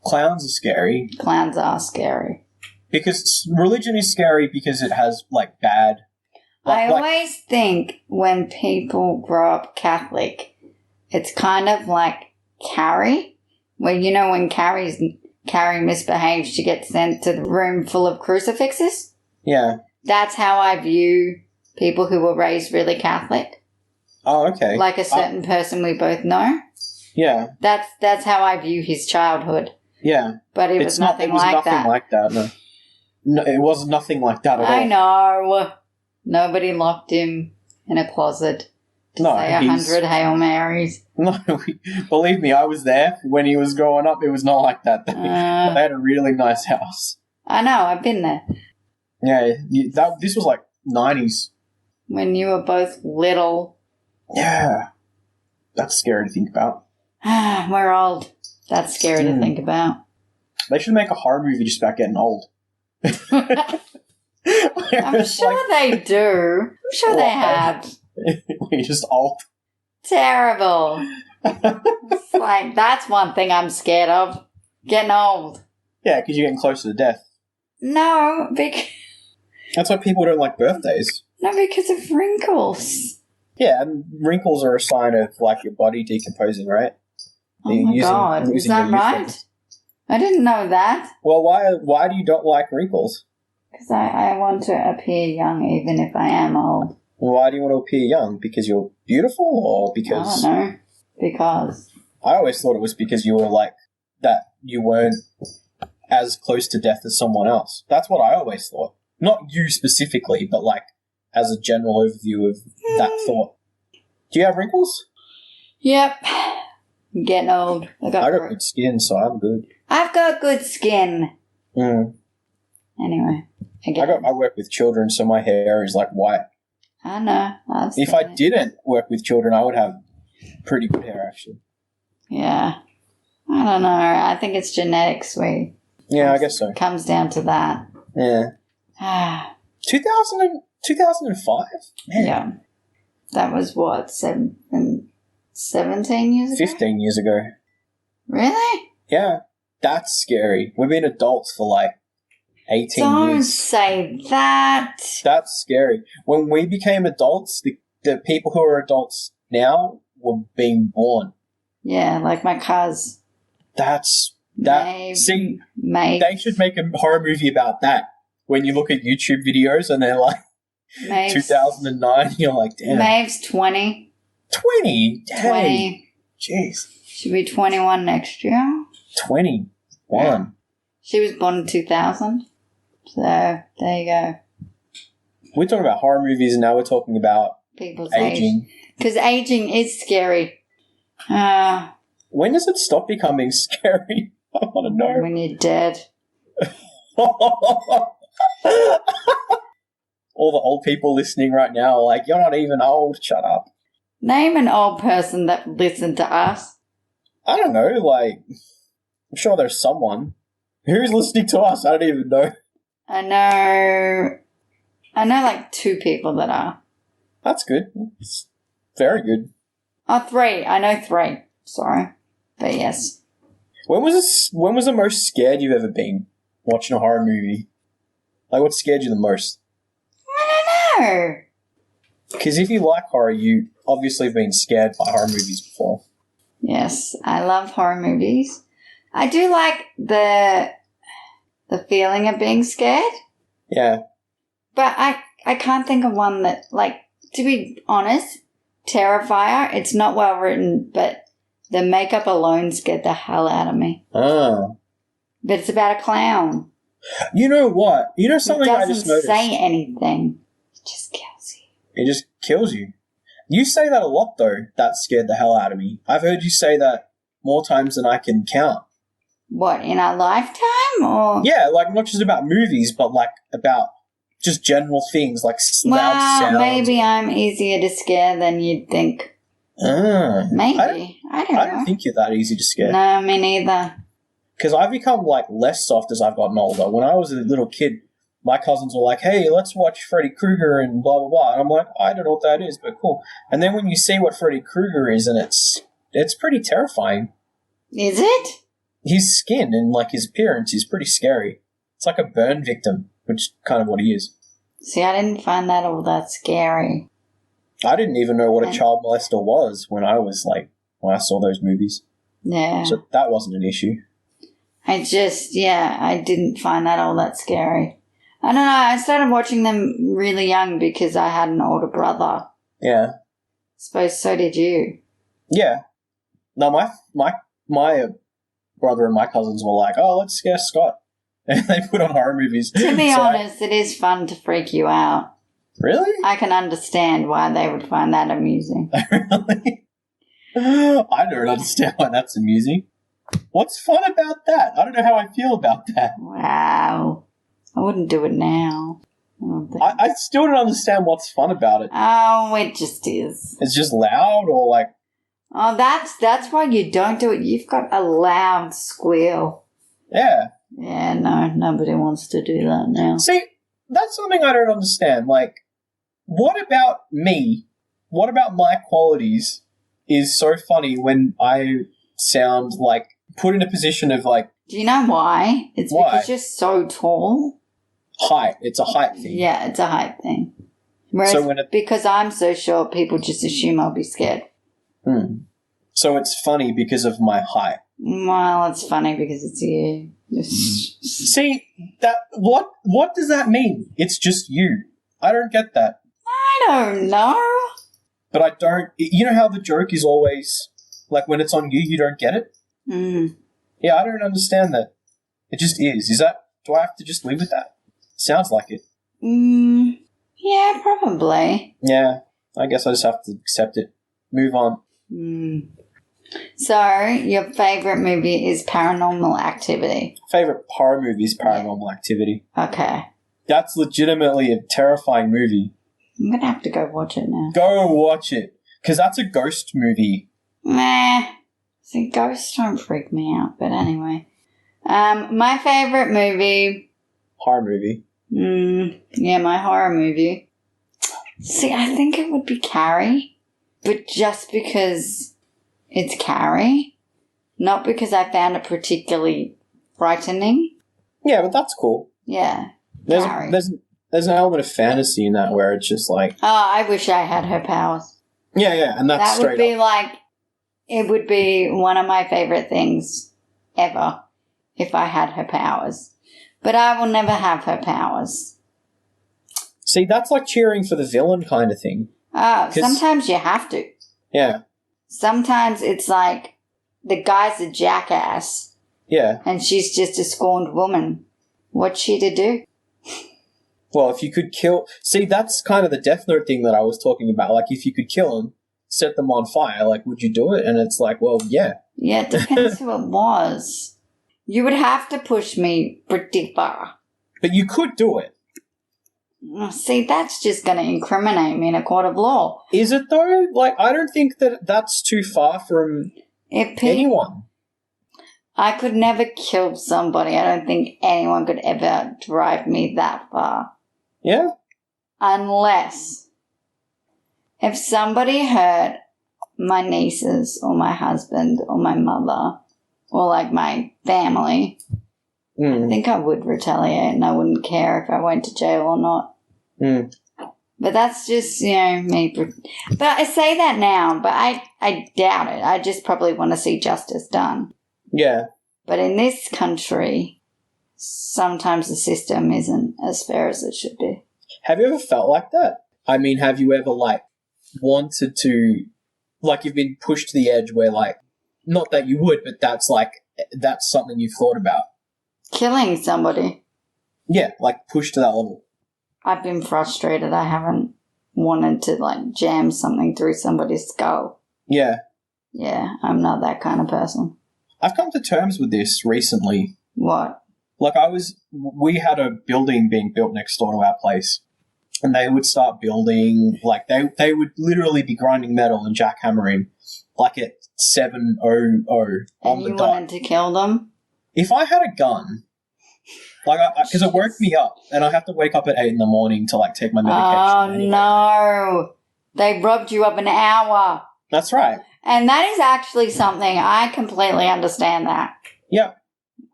Clowns are scary. Clowns are scary. Because religion is scary because it has, bad... I always think when people grow up Catholic, it's kind of like Carrie, where, when Carrie misbehaves, she gets sent to the room full of crucifixes. Yeah. That's how I view people who were raised really Catholic. Oh, okay. Like a certain person we both know. Yeah. That's how I view his childhood. Yeah. But it was nothing like that. Like that, no. It was nothing like that at all. I know. Nobody locked him in a closet to say 100 Hail Marys. No, believe me, I was there when he was growing up. It was not like that. They had a really nice house. I know, I've been there. Yeah, this was 90s. When you were both little. Yeah. That's scary to think about. We're old. That's scary to think about. They should make a horror movie just about getting old. I'm sure they do. I'm sure they have. You're just old. Terrible. It's that's one thing I'm scared of. Getting old. Yeah, because you're getting closer to death. No, because... That's why people don't like birthdays. No, because of wrinkles. Yeah, and wrinkles are a sign of, your body decomposing, right? Oh my God, is that right? I didn't know that. Well, why do you not like wrinkles? Because I want to appear young even if I am old. Why do you want to appear young? Because you're beautiful, or because... I don't know. Because... I always thought it was because you were like... that you weren't as close to death as someone else. That's what I always thought. Not you specifically, but like as a general overview of that thought. Do you have wrinkles? Yep. I'm getting old. I got good skin, so I'm good. I've got good skin. Anyway. I work with children, so my hair is like white. I know. If I didn't work with children, I would have pretty good hair, actually. Yeah. I don't know. I think it's genetics. Yeah, I guess so. Comes down to that. Yeah. 2005? Man. Yeah. That was what, 17 years ago? 15 years ago. Really? Yeah. That's scary. We've been adults for like 18 years. Don't say that. That's scary. When we became adults, the people who are adults now were being born. Yeah, like my cuz. They should make a horror movie about that. When you look at YouTube videos and they're like 2009, you're like, damn. Maeve's 20. 20? Dang. 20. Jeez. She'll be 21 next year. 21. Yeah. She was born in 2000. So, there you go. We're talking about horror movies and now we're talking about people's aging. Because aging is scary. When does it stop becoming scary? I want to know. When you're dead. All the old people listening right now are like, you're not even old, shut up. Name an old person that listened to us. I don't know, like, I'm sure there's someone. Who's listening to us? I don't even know. I know like 2 people that are. That's good. It's very good. Oh, 3. I know 3. Sorry. But yes. When was the most scared you've ever been watching a horror movie? Like, what scared you the most? I don't know. Because if you like horror, you obviously have been scared by horror movies before. Yes, I love horror movies. I do like the feeling of being scared. Yeah. But I can't think of one that, like, to be honest, Terrifier, it's not well written, but the makeup alone scared the hell out of me. Oh. But it's about a clown. You know what? You know something I just noticed? It doesn't say anything. It just kills you. It just kills you. You say that a lot, though. That scared the hell out of me. I've heard you say that more times than I can count. What, in our lifetime, or? Yeah, like not just about movies, but like about just general things, like loud sounds. Maybe I'm easier to scare than you'd think. Maybe. I don't know. I don't think you're that easy to scare. No, me neither. Because I've become, like, less soft as I've gotten older. When I was a little kid, my cousins were like, hey, let's watch Freddy Krueger and blah, blah, blah. And I'm like, I don't know what that is, but cool. And then when you see what Freddy Krueger is, and it's pretty terrifying. Is it? His skin and, like, his appearance is pretty scary. It's like a burn victim, which is kind of what he is. See, I didn't find that all that scary. I didn't even know what a child molester was when I saw those movies. Yeah. So that wasn't an issue. I didn't find that all that scary. I don't know, I started watching them really young because I had an older brother. Yeah. Suppose so did you. Yeah. No, my brother and my cousins were like, oh, let's scare Scott. And they put on horror movies. To be honest, it is fun to freak you out. Really? I can understand why they would find that amusing. Really? I don't understand why that's amusing. What's fun about that? I don't know how I feel about that. Wow. I wouldn't do it now. I still don't understand what's fun about it. Oh, it just is. It's just loud or like... Oh, that's why you don't do it. You've got a loud squeal. Yeah. Yeah, no, nobody wants to do that now. See, that's something I don't understand. Like, what about me, what about my qualities is so funny when I sound like put in a position of like... Do you know why? It's because you're so tall. Height. It's a height thing. Yeah, it's a height thing. Whereas because I'm so short, people just assume I'll be scared. So it's funny because of my height. Well, it's funny because it's you. Just, See, that what does that mean? It's just you. I don't get that. I don't know. But I don't... You know how the joke is always, like, when it's on you, you don't get it? Mm. Yeah, I don't understand that. It just is. Is that... Do I have to just live with that? Sounds like it. Yeah, probably. Yeah, I guess I just have to accept it. Move on. So, your favourite movie is Paranormal Activity. Favorite horror movie is Paranormal Activity. Okay. That's legitimately a terrifying movie. I'm going to have to go watch it now. Go watch it. Because that's a ghost movie. Meh. See, ghosts don't freak me out, but anyway. My favourite movie... Horror movie. Yeah, my horror movie. See, I think it would be Carrie. But just because it's Carrie. Not because I found it particularly frightening. Yeah, but that's cool. Yeah. There's an element of fantasy in that where it's just like... Oh, I wish I had her powers. Yeah, and that's That straight would be up. like... It would be one of my favourite things ever if I had her powers. But I will never have her powers. See, that's like cheering for the villain kind of thing. Sometimes you have to. Yeah. Sometimes it's like the guy's a jackass Yeah. and she's just a scorned woman. What's she to do? Well, if you could kill... See, that's kind of the Death Note thing that I was talking about. Like, if you could kill them, set them on fire, like, would you do it? And it's like, well, yeah. Yeah, it depends who it was. You would have to push me pretty far. But you could do it. See, that's just going to incriminate me in a court of law. Is it, though? Like, I don't think that that's too far from anyone. I could never kill somebody. I don't think anyone could ever drive me that far. Yeah? Unless if somebody hurt my nieces or my husband or my mother or like my family, I think I would retaliate and I wouldn't care if I went to jail or not. But that's just, me. But I say that now, but I doubt it. I just probably want to see justice done. Yeah. But in this country, sometimes the system isn't as fair as it should be. Have you ever felt like that? I mean, have you ever, like, wanted to... Like, you've been pushed to the edge where, like... Not that you would, but that's something you've thought about. Killing somebody. Yeah, like, pushed to that level. I've been frustrated. I haven't wanted to, like, jam something through somebody's skull. Yeah. Yeah, I'm not that kind of person. I've come to terms with this recently. What? Like, we had a building being built next door to our place. And they would start building, like, they would literally be grinding metal and jackhammering, like, at 7:00 on the dot. And you wanted to kill them? If I had a gun, like, because it woke me up, and I have to wake up at 8 in the morning to, like, take my medication. Oh, no. They robbed you of an hour. That's right. And that is actually something, I completely understand that. Yep.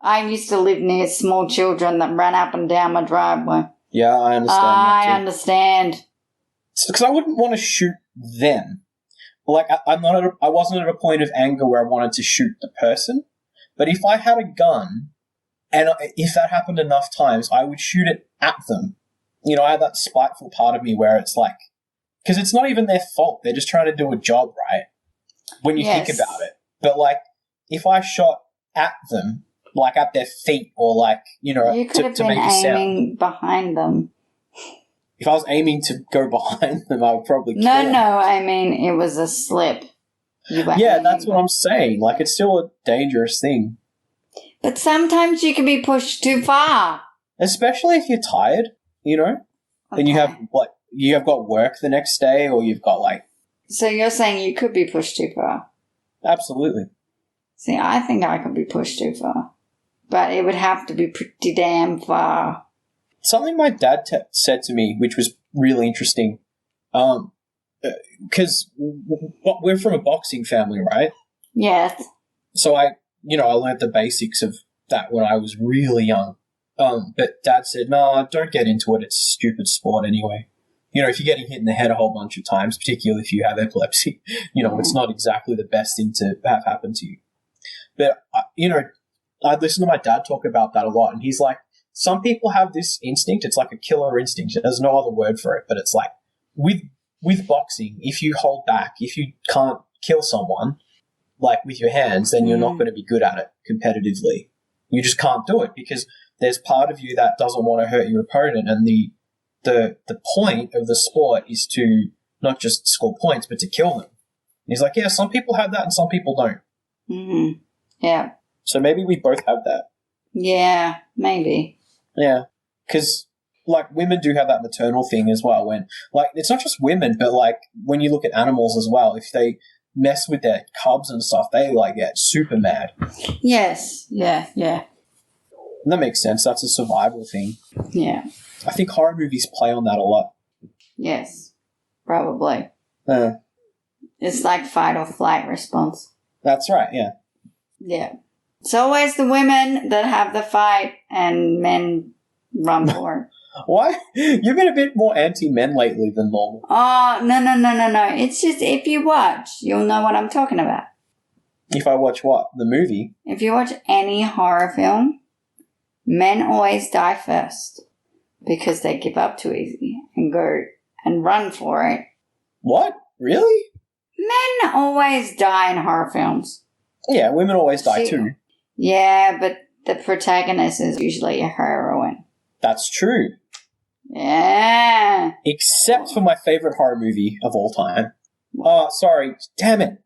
I used to live near small children that ran up and down my driveway. Yeah, I understand that too. I understand. Because I wouldn't want to shoot them. Like, I wasn't at a point of anger where I wanted to shoot the person. But if I had a gun, and if that happened enough times, I would shoot it at them. I have that spiteful part of me where it's like... Because it's not even their fault. They're just trying to do a job, right? When you think about it. But, like, if I shot at them, like, at their feet or, like, you could have been aiming behind them. If I was aiming to go behind them, I would probably kill them. No, I mean, it was a slip. Yeah, that's what I'm saying. Like, it's still a dangerous thing. But sometimes you can be pushed too far. Especially if you're tired, Okay. And you have got work the next day or you've got, like... So you're saying you could be pushed too far? Absolutely. See, I think I could be pushed too far. But it would have to be pretty damn far. Something my dad said to me, which was really interesting, because we're from a boxing family, right? Yes. So I learned the basics of that when I was really young. But Dad said, no, don't get into it. It's a stupid sport anyway. If you're getting hit in the head a whole bunch of times, particularly if you have epilepsy, it's not exactly the best thing to have happen to you. But, I listen to my dad talk about that a lot, and he's like, some people have this instinct. It's like a killer instinct. There's no other word for it, but it's like with boxing, if you hold back, if you can't kill someone, like with your hands, then you're not going to be good at it competitively. You just can't do it because there's part of you that doesn't want to hurt your opponent, and the point of the sport is to not just score points, but to kill them. And he's like, yeah, some people have that and some people don't. Mm-hmm. Yeah. So maybe we both have that. Yeah, maybe. Yeah. Because, like, women do have that maternal thing as well. When, like, it's not just women, but, like, when you look at animals as well, if they mess with their cubs and stuff, they, like, get super mad. Yes. Yeah, yeah. And that makes sense. That's a survival thing. Yeah. I think horror movies play on that a lot. Yes, probably. Uh, It's like fight or flight response. That's right, yeah. Yeah. It's always the women that have the fight and men run for it. Why? You've been a bit more anti-men lately than normal. Oh, no. It's just if you watch, you'll know what I'm talking about. If I watch what? The movie? If you watch any horror film, men always die first because they give up too easy and go and run for it. What? Really? Men always die in horror films. Yeah, women always die too. Yeah, but the protagonist is usually a heroine. That's true. Yeah. Except for my favorite horror movie of all time. Oh, sorry. Damn it.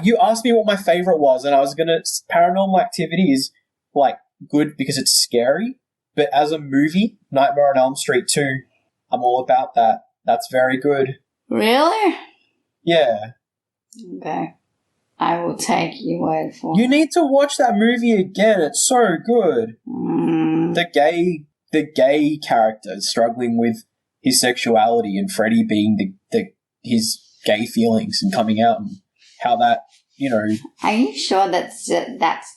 You asked me what my favorite was, and I was gonna... Paranormal Activity is, like, good because it's scary, but as a movie, Nightmare on Elm Street 2, I'm all about that. That's very good. Really? Yeah. Okay. I will take your word for it. You need to watch that movie again. It's so good. The gay character struggling with his sexuality and Freddy being his gay feelings and coming out and how that, you know... Are you sure that's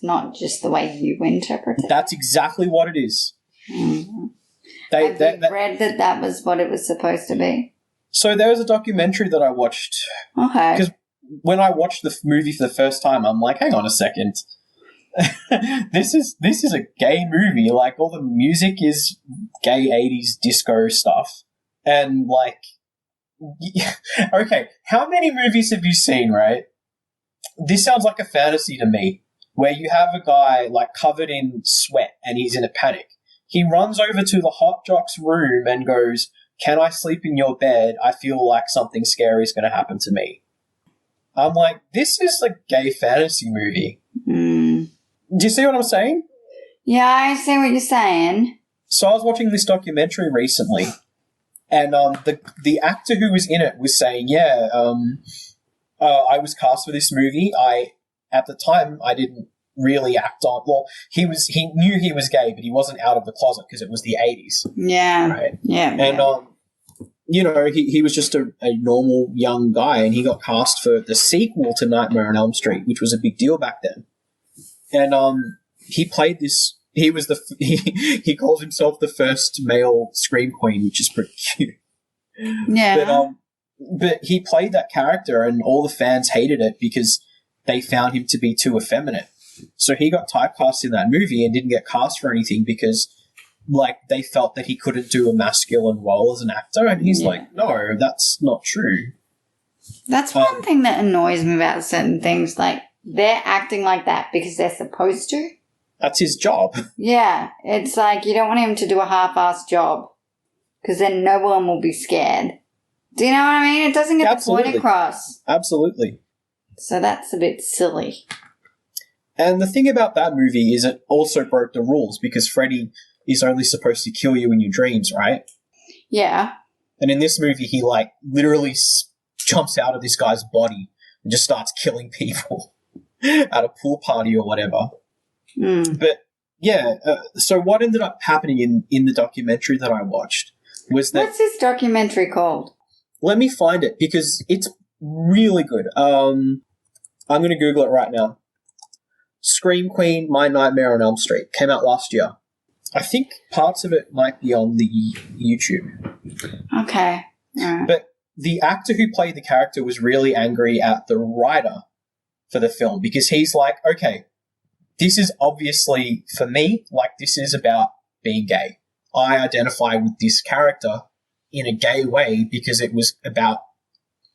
not just the way you interpret it? That's exactly what it is. Mm-hmm. Have you read that was what it was supposed to be? So there was a documentary that I watched. Okay. Because when I watched the movie for the first time, I'm like, hang on a second. This is a gay movie. Like, all the music is gay 80s disco stuff. And, like... Okay, how many movies have you seen, right? This sounds like a fantasy to me, where you have a guy, like, covered in sweat and he's in a panic. He runs over to the hot jock's room and goes, "Can I sleep in your bed? I feel like something scary is going to happen to me." I'm like, this is a gay fantasy movie. Mm. Do you see what I'm saying? Yeah, I see what you're saying. So I was watching this documentary recently, and the actor who was in it was saying, I was cast for this movie. At the time, I didn't really act on... Well, he knew he was gay, but he wasn't out of the closet because it was the 80s. Yeah. Right? Yeah. And, you know, he was just a normal young guy, and he got cast for the sequel to Nightmare on Elm Street, which was a big deal back then. And he played this... He calls himself the first male Scream Queen, which is pretty cute. Yeah. But he played that character, and all the fans hated it because they found him to be too effeminate. So he got typecast in that movie and didn't get cast for anything because, like, they felt that he couldn't do a masculine role as an actor. And he's like, no, that's not true. That's one thing that annoys me about certain things. Like, they're acting like that because they're supposed to. That's his job. Yeah. It's like you don't want him to do a half-assed job because then no one will be scared. Do you know what I mean? It doesn't get the point across. Absolutely. So that's a bit silly. And the thing about that movie is it also broke the rules because Freddy is only supposed to kill you in your dreams, right? Yeah. And in this movie, he, like, literally jumps out of this guy's body and just starts killing people at a pool party or whatever. Mm. But, yeah, so what ended up happening in the documentary that I watched was that... What's this documentary called? Let me find it because it's really good. I'm going to Google it right now. Scream Queen, My Nightmare on Elm Street. Came out last year. I think parts of it might be on the YouTube. Okay. All right. But the actor who played the character was really angry at the writer for the film because he's like, okay, this is obviously, for me, like, this is about being gay. I identify with this character in a gay way because it was about,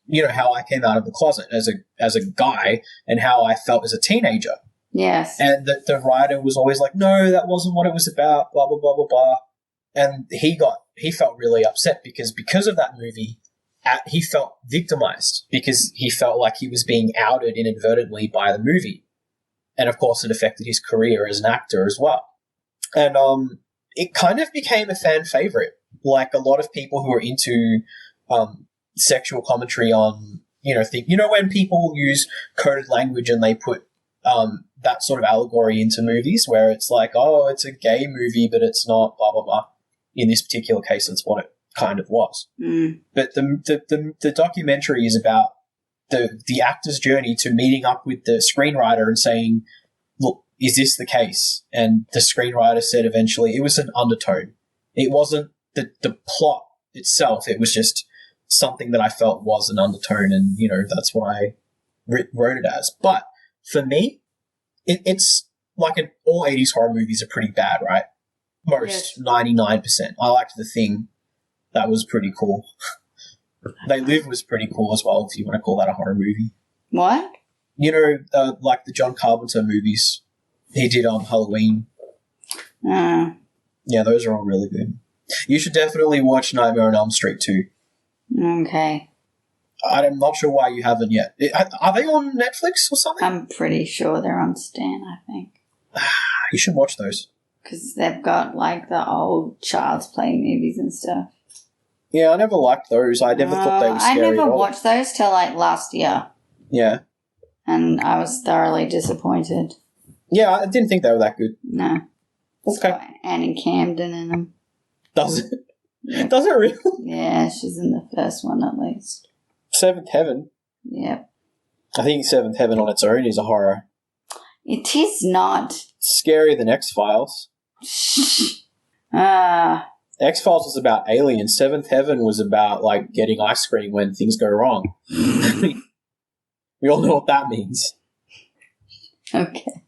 you know, how I came out of the closet as a guy and how I felt as a teenager. Yes. And the writer was always like, no, that wasn't what it was about, blah, blah, blah, blah, blah. And he felt really upset because of that movie, he felt victimized because he felt like he was being outed inadvertently by the movie. And, of course, it affected his career as an actor as well. And it kind of became a fan favorite. Like, a lot of people who are into sexual commentary on, you know, when people use coded language and they put that sort of allegory into movies where it's like, oh, it's a gay movie, but it's not, blah, blah, blah. In this particular case, it's what it kind of was. Mm. But the documentary is about the actor's journey to meeting up with the screenwriter and saying, look, is this the case? And the screenwriter said eventually it was an undertone. It wasn't the plot itself. It was just something that I felt was an undertone, and, you know, that's what I wrote it as. But for me, it's like all 80s horror movies are pretty bad, right? Most, 99%. I liked The Thing. That was pretty cool. They Live was pretty cool as well, if you want to call that a horror movie. What? You know, like the John Carpenter movies. He did on Halloween. Yeah, those are all really good. You should definitely watch Nightmare on Elm Street too. Okay. I'm not sure why you haven't yet. Are they on Netflix or something? I'm pretty sure they're on Stan, I think. You should watch those. Because they've got, like, the old Child's Play movies and stuff. Yeah, I never liked those. I never thought they were scary I never at all. watched those till, like, last year. Yeah. And I was thoroughly disappointed. Yeah, I didn't think they were that good. No. It's Okay. got Annie Camden in them. Does it? Yeah. Does it really? Yeah, she's in the first one at least. Seventh Heaven. Yep. I think Seventh Heaven on its own is a horror. It is not. It's scarier than X-Files. X-Files was about aliens. Seventh Heaven was about, like, getting ice cream when things go wrong. We all know what that means. Okay.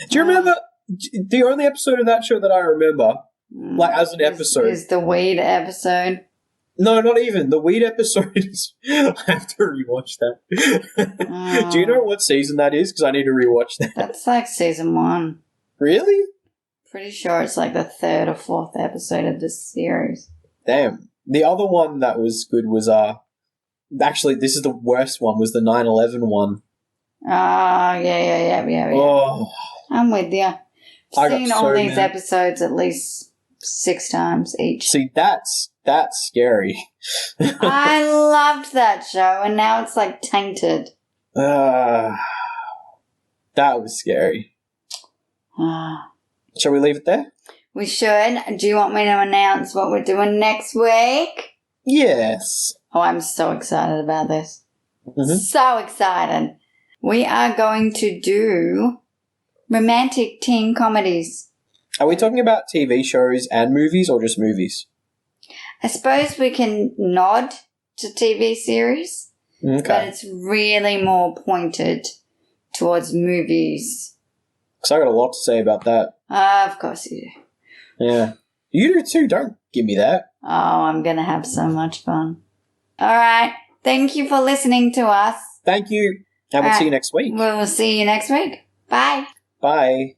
Do you remember the only episode of that show that I remember, like, as an episode? Is the weed episode. No, not even. The weed episode is... I have to rewatch that. Do you know what season that is? Because I need to rewatch that. That's like season 1. Really? Pretty sure it's like the 3rd or 4th episode of this series. Damn. The other one that was good was... Actually, this is the worst one, was the 9/11 one. Yeah. Oh. I'm with you. I've I seen got all so these mad. episodes at least 6 times each. See, that's scary. I loved that show, and now it's like tainted. That was scary. Shall we leave it there? We should. Do you want me to announce what we're doing next week? Yes. Oh, I'm so excited about this. Mhm. So excited. We are going to do romantic teen comedies. Are we talking about TV shows and movies or just movies? I suppose we can nod to TV series, but Okay. it's really more pointed towards movies. Because I got a lot to say about that. Of course you do. Yeah. You do too. Don't give me that. Oh, I'm going to have so much fun. All right. Thank you for listening to us. Thank you. And we'll see you next week. We'll see you next week. Bye. Bye.